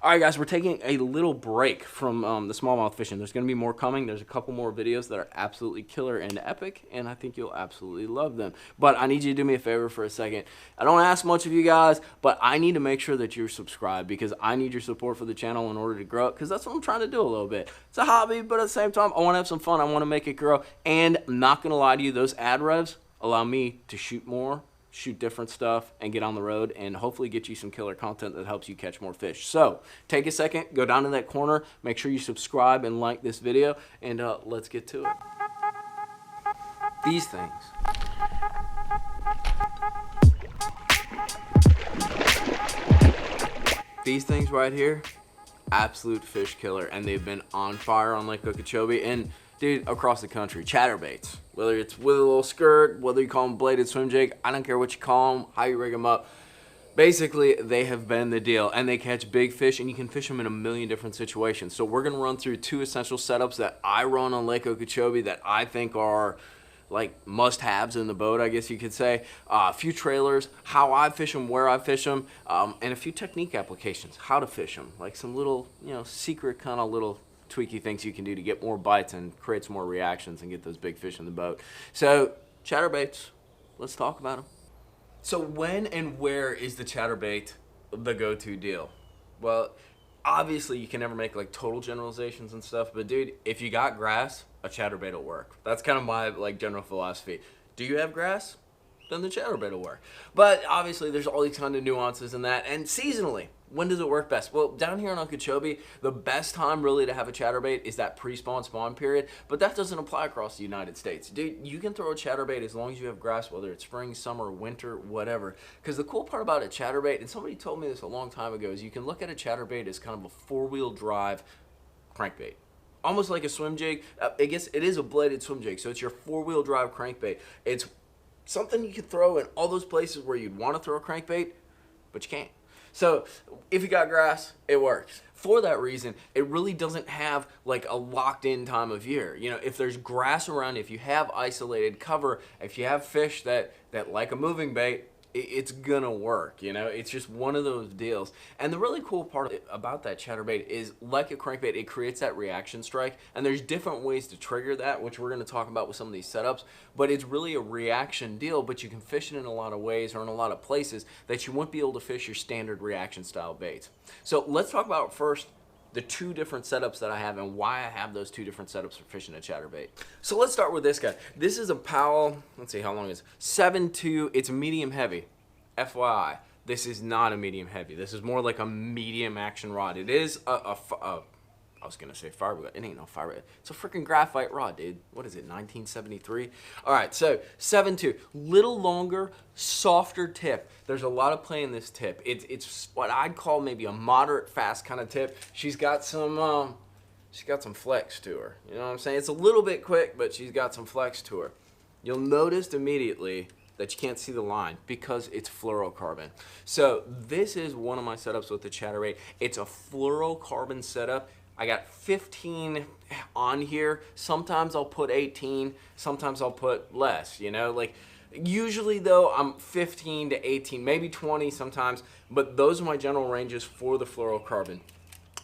All right, guys, we're taking a little break from the smallmouth fishing. There's going to be more coming. There's a couple more videos that are absolutely killer and epic, and I think you'll absolutely love them. But I need you to do me a favor for a second. I don't ask much of you guys, but I need to make sure that you're subscribed because I need your support for the channel in order to grow it because that's what I'm trying to do a little bit. It's a hobby, but at the same time, I want to have some fun. I want to make it grow. And I'm not going to lie to you, those ad revs allow me to shoot more, shoot different stuff, and get on the road and hopefully get you some killer content that helps you catch more fish. So take a second, go down to that corner, make sure you subscribe and like this video, and let's get to it. These things. These things right here, absolute fish killer, and they've been on fire on Lake Okeechobee and dude, across the country. Chatterbaits, whether it's with a little skirt, whether you call them bladed swim jig, I don't care what you call them, how you rig them up. Basically, they have been the deal, and they catch big fish, and you can fish them in a million different situations. So we're gonna run through 2 essential setups that I run on Lake Okeechobee that I think are like must-haves in the boat, I guess you could say. A few trailers, how I fish them, where I fish them, and a few technique applications, how to fish them, like some little, secret kind of little tweaky things you can do to get more bites and create some more reactions and get those big fish in the boat. So, chatterbaits, let's talk about them. So when and where is the chatterbait the go-to deal? Well, obviously you can never make like total generalizations and stuff, but dude, if you got grass, a chatterbait will work. That's kind of my like general philosophy. Do you have grass? Then the chatterbait will work. But obviously there's all these kind of nuances in that. And seasonally, when does it work best? Well, down here in Okeechobee, the best time really to have a chatterbait is that pre-spawn spawn period, but that doesn't apply across the United States. Dude, you can throw a chatterbait as long as you have grass, whether it's spring, summer, winter, whatever. Because the cool part about a chatterbait, and somebody told me this a long time ago, is you can look at a chatterbait as kind of a 4-wheel drive crankbait. Almost like a swim jig. I guess it is a bladed swim jig, so it's your 4-wheel drive crankbait. It's something you can throw in all those places where you'd want to throw a crankbait, but you can't. So if you got grass, it works. For that reason, it really doesn't have like a locked in time of year. If there's grass around, if you have isolated cover, if you have fish that like a moving bait, it's gonna work. It's just one of those deals. And the really cool part about that chatterbait is, like a crankbait, it creates that reaction strike, and there's different ways to trigger that, which we're gonna talk about with some of these setups, but it's really a reaction deal, but you can fish it in a lot of ways or in a lot of places that you wouldn't be able to fish your standard reaction style baits. So let's talk about first the 2 different setups that I have and why I have those 2 different setups for fishing a chatterbait. So let's start with this guy. This is a Powell, let's see how long it is, 7.2, it's medium heavy. FYI, this is not a medium heavy. This is more like a medium action rod. It is I was gonna say fiberglass. It ain't no fiberglass. It's a freaking graphite rod, dude. What is it, 1973? All right, so 7.2, little longer, softer tip. There's a lot of play in this tip. It's what I'd call maybe a moderate fast kind of tip. She's got some flex to her. You know what I'm saying? It's a little bit quick, but she's got some flex to her. You'll notice immediately that you can't see the line because it's fluorocarbon. So this is one of my setups with the chatterbait. It's a fluorocarbon setup. I got 15 on here. Sometimes I'll put 18, sometimes I'll put less, like usually though I'm 15 to 18, maybe 20 sometimes, but those are my general ranges for the fluorocarbon.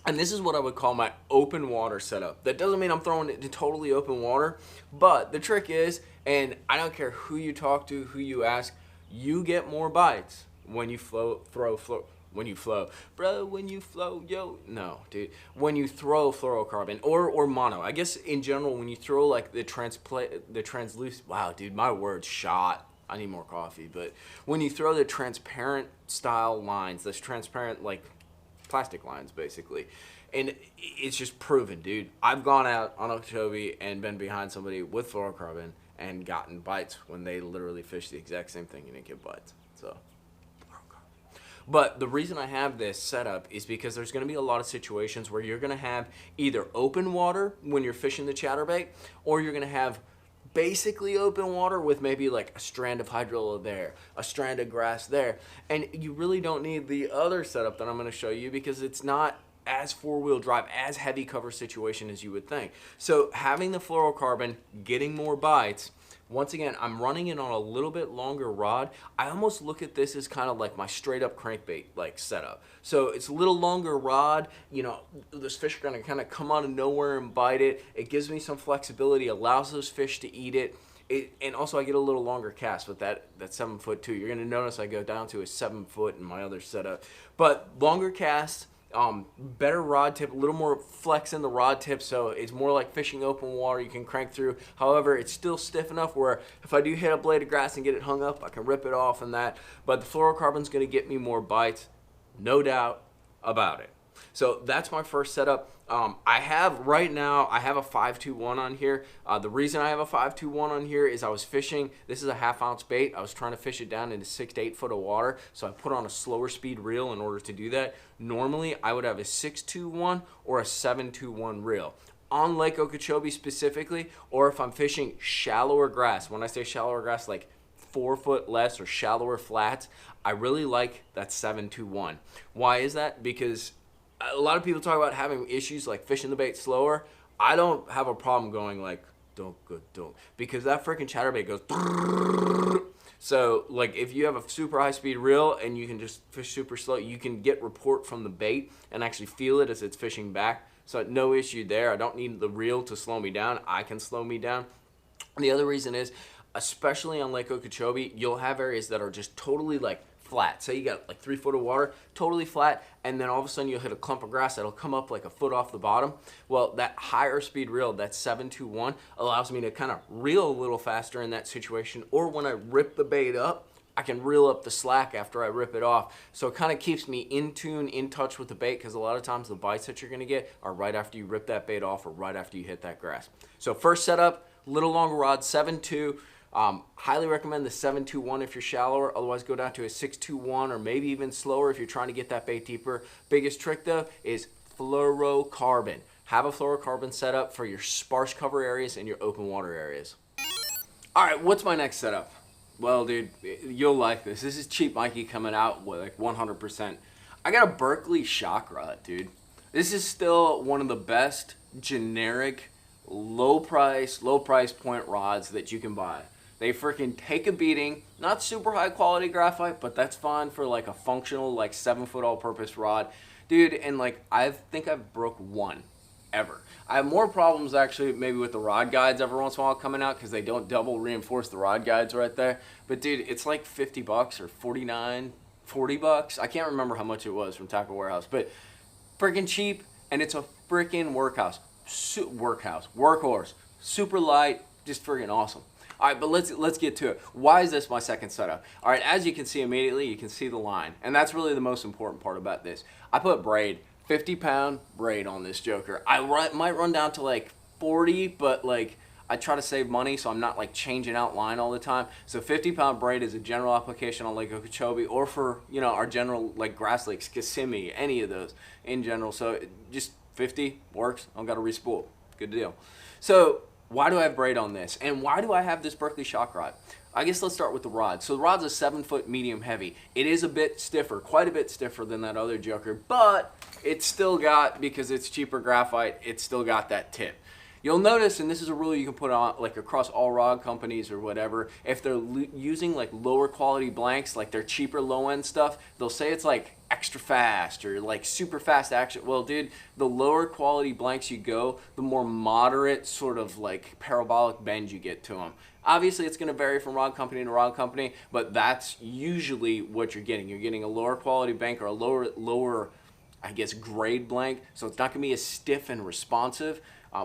And this is what I would call my open water setup. That doesn't mean I'm throwing it to totally open water, but the trick is, and I don't care who you talk to, who you ask, you get more bites when you when you flow, yo. No, dude. When you throw fluorocarbon or mono. I guess in general, when you throw like the translucent, wow, dude, my word's shot. I need more coffee. But when you throw the transparent style lines, this transparent like plastic lines basically, and it's just proven, dude. I've gone out on Okeechobee and been behind somebody with fluorocarbon and gotten bites when they literally fish the exact same thing and didn't get bites. So, but the reason I have this setup is because there's going to be a lot of situations where you're going to have either open water when you're fishing the chatterbait, or you're going to have basically open water with maybe like a strand of hydrilla there, a strand of grass there, and you really don't need the other setup that I'm going to show you because it's not as 4-wheel drive, as heavy cover situation as you would think. So having the fluorocarbon, getting more bites, Once again, I'm running it on a little bit longer rod. I almost look at this as kind of like my straight up crankbait like setup. So it's a little longer rod. You know, those fish are gonna kind of come out of nowhere and bite it. It gives me some flexibility, allows those fish to eat it. And also I get a little longer cast with that 7 foot too. You're gonna notice I go down to a 7 foot in my other setup. But longer cast, better rod tip, a little more flex in the rod tip, so it's more like fishing open water. You can crank through. However, it's still stiff enough where if I do hit a blade of grass and get it hung up, I can rip it off and that. But the fluorocarbon's gonna get me more bites, no doubt about it. So that's my first setup. I have a 521 on here. The reason I have a 521 on here is I was fishing, this is a 1/2 ounce bait. I was trying to fish it down into 6 to 8 foot of water. So I put on a slower speed reel in order to do that. Normally I would have a 621 or a 721 reel. On Lake Okeechobee specifically, or if I'm fishing shallower grass, when I say shallower grass, like 4 foot less or shallower flats, I really like that 721. Why is that? Because a lot of people talk about having issues like fishing the bait slower. I don't have a problem going like don't, because that freaking chatterbait goes. So like if you have a super high speed reel and you can just fish super slow, you can get report from the bait and actually feel it as it's fishing back. So no issue there. I don't need the reel to slow me down. I can slow me down. And the other reason is, especially on Lake Okeechobee, you'll have areas that are just totally like flat. Say you got like 3 foot of water, totally flat, and then all of a sudden you'll hit a clump of grass that'll come up like a foot off the bottom. Well, that higher speed reel, that 721, allows me to kind of reel a little faster in that situation, or when I rip the bait up, I can reel up the slack after I rip it off. So it kind of keeps me in tune, in touch with the bait, because a lot of times the bites that you're gonna get are right after you rip that bait off or right after you hit that grass. So first setup, little longer rod, 7.2. Highly recommend the 721 if you're shallower. Otherwise, go down to a 621 or maybe even slower if you're trying to get that bait deeper. Biggest trick though is fluorocarbon. Have a fluorocarbon setup for your sparse cover areas and your open water areas. All right, what's my next setup? Well, dude, you'll like this. This is Cheap Mikey coming out with like 100%. I got a Berkley Chakra, dude. This is still one of the best generic low price point rods that you can buy. They freaking take a beating. Not super high quality graphite, but that's fine for like a functional like 7 foot all purpose rod. Dude, and like I think I've broke one ever. I have more problems actually maybe with the rod guides every once in a while coming out because they don't double reinforce the rod guides right there. But dude, it's like 50 bucks or 49, 40 bucks. I can't remember how much it was from Tackle Warehouse, but freaking cheap, and it's a freaking workhorse, super light, just freaking awesome. All right, but let's get to it. Why is this my second setup? All right, as you can see immediately, you can see the line, and that's really the most important part about this. I put braid, 50-pound braid on this joker. Might run down to like 40, but like I try to save money, so I'm not like changing out line all the time. So 50-pound braid is a general application on Lake Okeechobee, or for our general like grass lakes, Kissimmee, any of those in general. So just 50 works. I don't got to respool. Good deal. So why do I have braid on this? And why do I have this Berkley shock rod? I guess let's start with the rod. So the rod's a 7 foot medium heavy. It is a bit stiffer, quite a bit stiffer than that other joker, but it's still got, because it's cheaper graphite, it's still got that tip. You'll notice, and this is a rule you can put on like across all rod companies or whatever, if they're using like lower quality blanks, like their cheaper low end stuff, they'll say it's like extra fast or like super fast action. Well, dude, the lower quality blanks you go, the more moderate sort of like parabolic bend you get to them. Obviously, it's going to vary from rod company to rod company, but that's usually what you're getting. You're getting a lower quality blank or a lower, I guess, grade blank, so it's not going to be as stiff and responsive.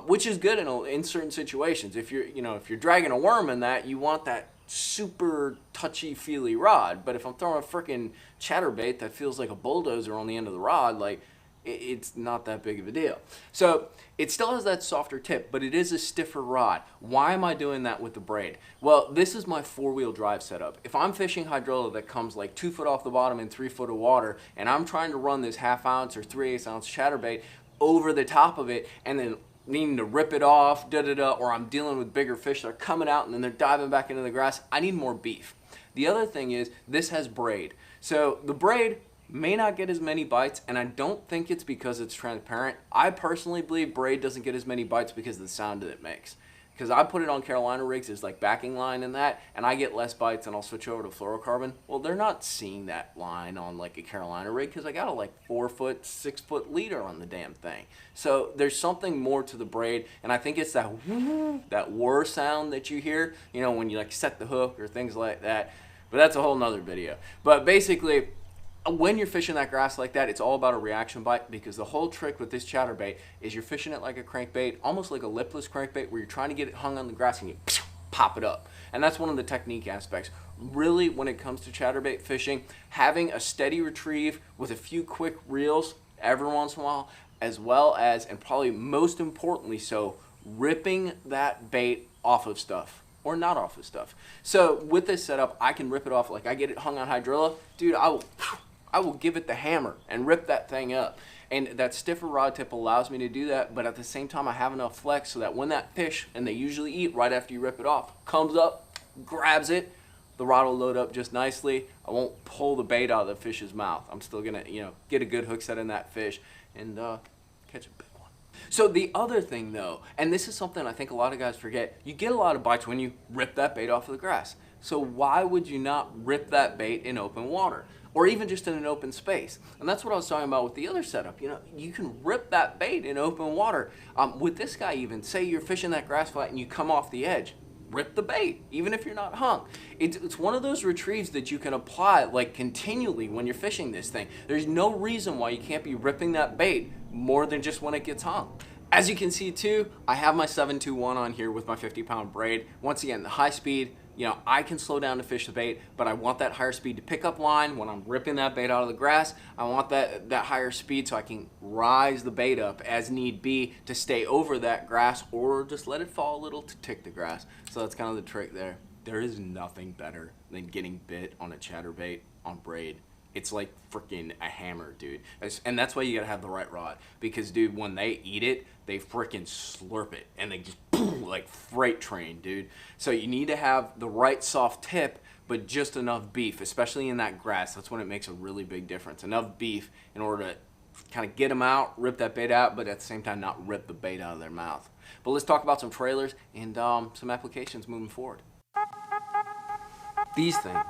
Which is good in certain situations. If you're dragging a worm in that, you want that super touchy-feely rod. But if I'm throwing a freaking chatterbait that feels like a bulldozer on the end of the rod, like it's not that big of a deal. So it still has that softer tip, but it is a stiffer rod. Why am I doing that with the braid? Well, this is my 4-wheel drive setup. If I'm fishing hydrilla that comes like 2 foot off the bottom and 3 foot of water, and I'm trying to run this 1/2 ounce or 3/8 ounce chatterbait over the top of it, and then needing to rip it off, or I'm dealing with bigger fish that are coming out and then they're diving back into the grass, I need more beef. The other thing is, this has braid. So the braid may not get as many bites, and I don't think it's because it's transparent. I personally believe braid doesn't get as many bites because of the sound that it makes. because I put it on Carolina rigs as like backing line and that, and I get less bites and I'll switch over to fluorocarbon. Well, they're not seeing that line on like a Carolina rig because I got a like 4 foot, 6 foot leader on the damn thing. So there's something more to the braid, and I think it's that whoo, that whir sound that you hear, you know, when you like set the hook or things like that. But that's a whole nother video. But basically, when you're fishing that grass like that, it's all about a reaction bite, because the whole trick with this chatterbait is you're fishing it like a crankbait, almost like a lipless crankbait, where you're trying to get it hung on the grass and you pop it up. And that's one of the technique aspects. Really, when it comes to chatterbait fishing, having a steady retrieve with a few quick reels every once in a while, as well as, and probably most importantly so, ripping that bait off of stuff. Or not off of stuff. So with this setup, I can rip it off. Like I get it hung on hydrilla, dude, I will give it the hammer and rip that thing up. And that stiffer rod tip allows me to do that, but at the same time I have enough flex so that when that fish, and they usually eat right after you rip it off, comes up, grabs it, the rod will load up just nicely. I won't pull the bait out of the fish's mouth. I'm still gonna, you know, get a good hook set in that fish and catch a big one. So the other thing though, and this is something I think a lot of guys forget, you get a lot of bites when you rip that bait off of the grass. So why would you not rip that bait in open water? Or even just in an open space. And that's what I was talking about with the other setup. You know, you can rip that bait in open water. With this guy even, say you're fishing that grass flat and you come off the edge, rip the bait, even if you're not hung. It's one of those retrieves that you can apply like continually when you're fishing this thing. There's no reason why you can't be ripping that bait more than just when it gets hung. As you can see too, I have my 721 on here with my 50-pound braid. Once again, the high speed, you know, I can slow down to fish the bait, but I want that higher speed to pick up line when I'm ripping that bait out of the grass. I want that higher speed so I can rise the bait up as need be to stay over that grass, or just let it fall a little to tick the grass. So that's kind of the trick there. There is nothing better than getting bit on a chatterbait on braid. It's like freaking a hammer, dude. And that's why you gotta have the right rod. Because, dude, when they eat it, they freaking slurp it. And they just, like freight train, dude. So you need to have the right soft tip, but just enough beef, especially in that grass. That's when it makes a really big difference. Enough beef in order to kind of get them out, rip that bait out, but at the same time not rip the bait out of their mouth. But let's talk about some trailers and some applications moving forward. These things